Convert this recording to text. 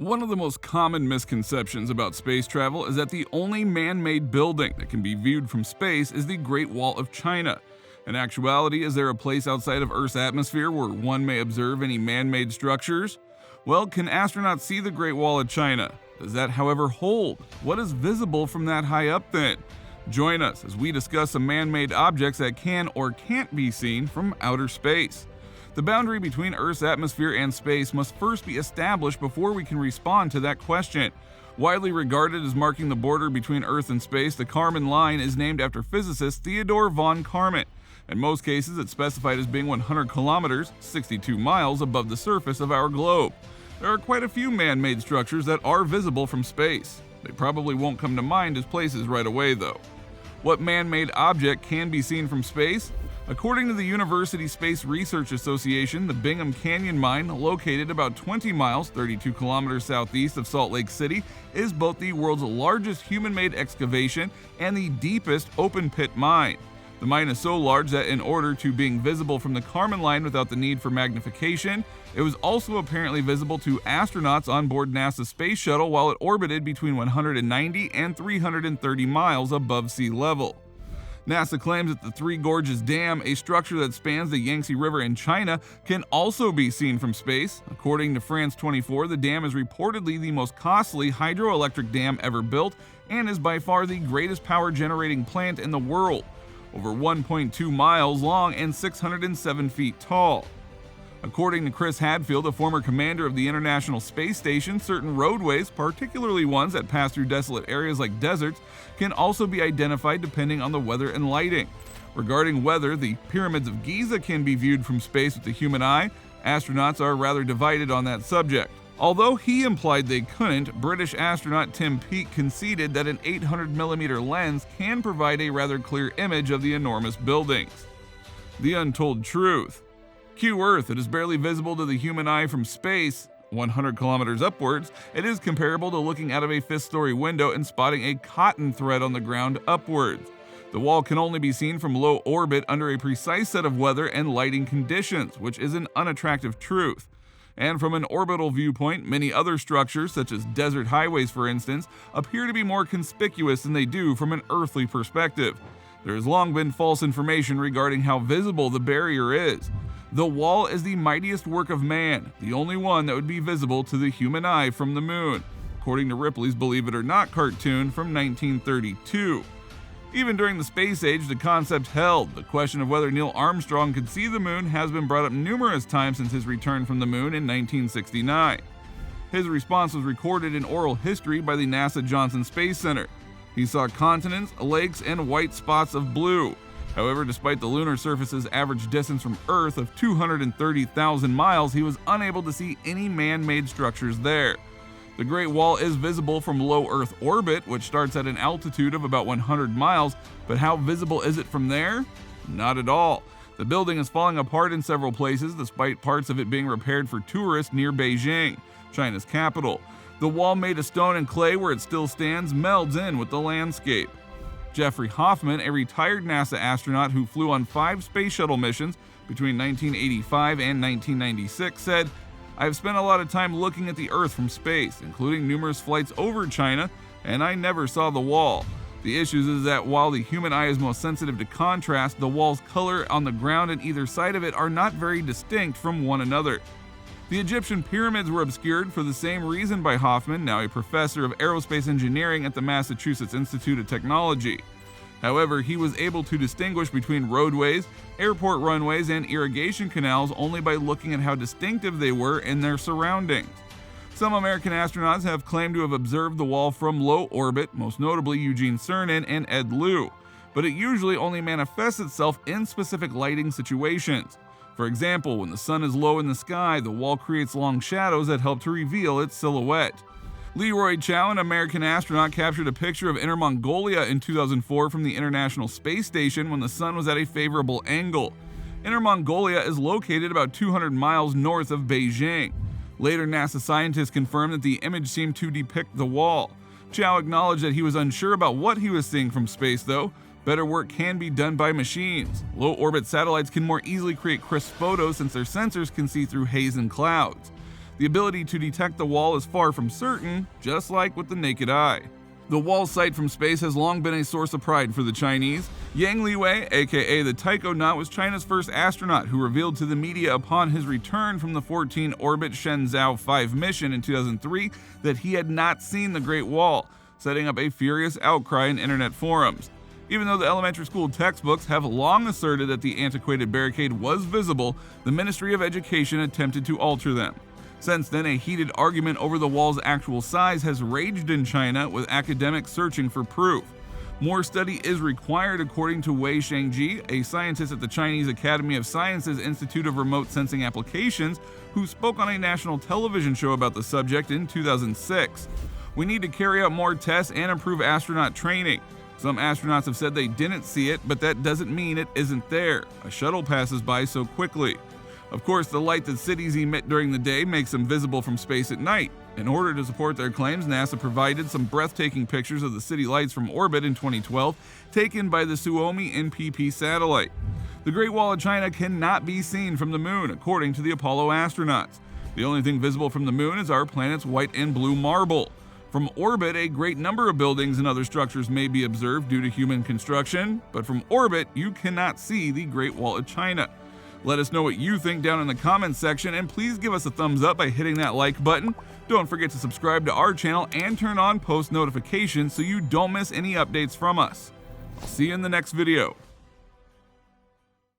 One of the most common misconceptions about space travel is that the only man-made building that can be viewed from space is the Great Wall of China. In actuality, is there a place outside of Earth's atmosphere where one may observe any man-made structures? Well, can astronauts see the Great Wall of China? Does that, however, hold? What is visible from that high up then? Join us as we discuss some man-made objects that can or can't be seen from outer space. The boundary between Earth's atmosphere and space must first be established before we can respond to that question. Widely regarded as marking the border between Earth and space, the Kármán line is named after physicist Theodor von Kármán. In most cases, it's specified as being 100 kilometers, 62 miles above the surface of our globe. There are quite a few man-made structures that are visible from space. They probably won't come to mind as places right away, though. What man-made object can be seen from space? According to the University Space Research Association, the Bingham Canyon Mine, located about 20 miles, 32 kilometers southeast of Salt Lake City, is both the world's largest human-made excavation and the deepest open-pit mine. The mine is so large that in order to being visible from the Kármán line without the need for magnification, it was also apparently visible to astronauts on board NASA's space shuttle while it orbited between 190 and 330 miles above sea level. NASA claims that the Three Gorges Dam, a structure that spans the Yangtze River in China, can also be seen from space. According to France 24, the dam is reportedly the most costly hydroelectric dam ever built and is by far the greatest power generating plant in the world, over 1.2 miles long and 607 feet tall. According to Chris Hadfield, a former commander of the International Space Station, certain roadways, particularly ones that pass through desolate areas like deserts, can also be identified depending on the weather and lighting. Regarding weather, the pyramids of Giza can be viewed from space with the human eye. Astronauts are rather divided on that subject. Although he implied they couldn't, British astronaut Tim Peake conceded that an 800mm lens can provide a rather clear image of the enormous buildings. The untold truth. Cue Earth, it is barely visible to the human eye from space. 100 kilometers upwards, it is comparable to looking out of a fifth-story window and spotting a cotton thread on the ground upwards. The wall can only be seen from low orbit under a precise set of weather and lighting conditions, which is an unattractive truth. And from an orbital viewpoint, many other structures, such as desert highways for instance, appear to be more conspicuous than they do from an earthly perspective. There has long been false information regarding how visible the barrier is. The wall is the mightiest work of man, the only one that would be visible to the human eye from the moon, according to Ripley's Believe It or Not cartoon from 1932. Even during the space age, the concept held. The question of whether Neil Armstrong could see the moon has been brought up numerous times since his return from the moon in 1969. His response was recorded in oral history by the NASA Johnson Space Center. He saw continents, lakes, and white spots of blue. However, despite the lunar surface's average distance from Earth of 230,000 miles, he was unable to see any man-made structures there. The Great Wall is visible from low Earth orbit, which starts at an altitude of about 100 miles, but how visible is it from there? Not at all. The building is falling apart in several places, despite parts of it being repaired for tourists near Beijing, China's capital. The wall made of stone and clay where it still stands melds in with the landscape. Jeffrey Hoffman, a retired NASA astronaut who flew on 5 space shuttle missions between 1985 and 1996, said, "I've spent a lot of time looking at the Earth from space, including numerous flights over China, and I never saw the wall. The issue is that while the human eye is most sensitive to contrast, the wall's color on the ground and either side of it are not very distinct from one another." The Egyptian pyramids were obscured for the same reason by Hoffman, now a professor of aerospace engineering at the Massachusetts Institute of Technology. However, he was able to distinguish between roadways, airport runways, and irrigation canals only by looking at how distinctive they were in their surroundings. Some American astronauts have claimed to have observed the wall from low orbit, most notably Eugene Cernan and Ed Lu, but it usually only manifests itself in specific lighting situations. For example, when the sun is low in the sky, the wall creates long shadows that help to reveal its silhouette. Leroy Chow, an American astronaut, captured a picture of Inner Mongolia in 2004 from the International Space Station when the sun was at a favorable angle. Inner Mongolia is located about 200 miles north of Beijing. Later, NASA scientists confirmed that the image seemed to depict the wall. Chow acknowledged that he was unsure about what he was seeing from space, though. Better work can be done by machines. Low-orbit satellites can more easily create crisp photos since their sensors can see through haze and clouds. The ability to detect the wall is far from certain, just like with the naked eye. The wall sight from space has long been a source of pride for the Chinese. Yang Liwei, aka the Taikonaut, was China's first astronaut who revealed to the media upon his return from the 14-orbit Shenzhou 5 mission in 2003 that he had not seen the Great Wall, setting up a furious outcry in internet forums. Even though the elementary school textbooks have long asserted that the antiquated barricade was visible, the Ministry of Education attempted to alter them. Since then, a heated argument over the wall's actual size has raged in China, with academics searching for proof. More study is required, according to Wei Shangji, a scientist at the Chinese Academy of Sciences Institute of Remote Sensing Applications, who spoke on a national television show about the subject in 2006. We need to carry out more tests and improve astronaut training. Some astronauts have said they didn't see it, but that doesn't mean it isn't there. A shuttle passes by so quickly. Of course, the light that cities emit during the day makes them visible from space at night. In order to support their claims, NASA provided some breathtaking pictures of the city lights from orbit in 2012, taken by the Suomi NPP satellite. The Great Wall of China cannot be seen from the moon, according to the Apollo astronauts. The only thing visible from the moon is our planet's white and blue marble. From orbit, a great number of buildings and other structures may be observed due to human construction, but from orbit, you cannot see the Great Wall of China. Let us know what you think down in the comments section, and please give us a thumbs up by hitting that like button. Don't forget to subscribe to our channel and turn on post notifications so you don't miss any updates from us. I'll see you in the next video.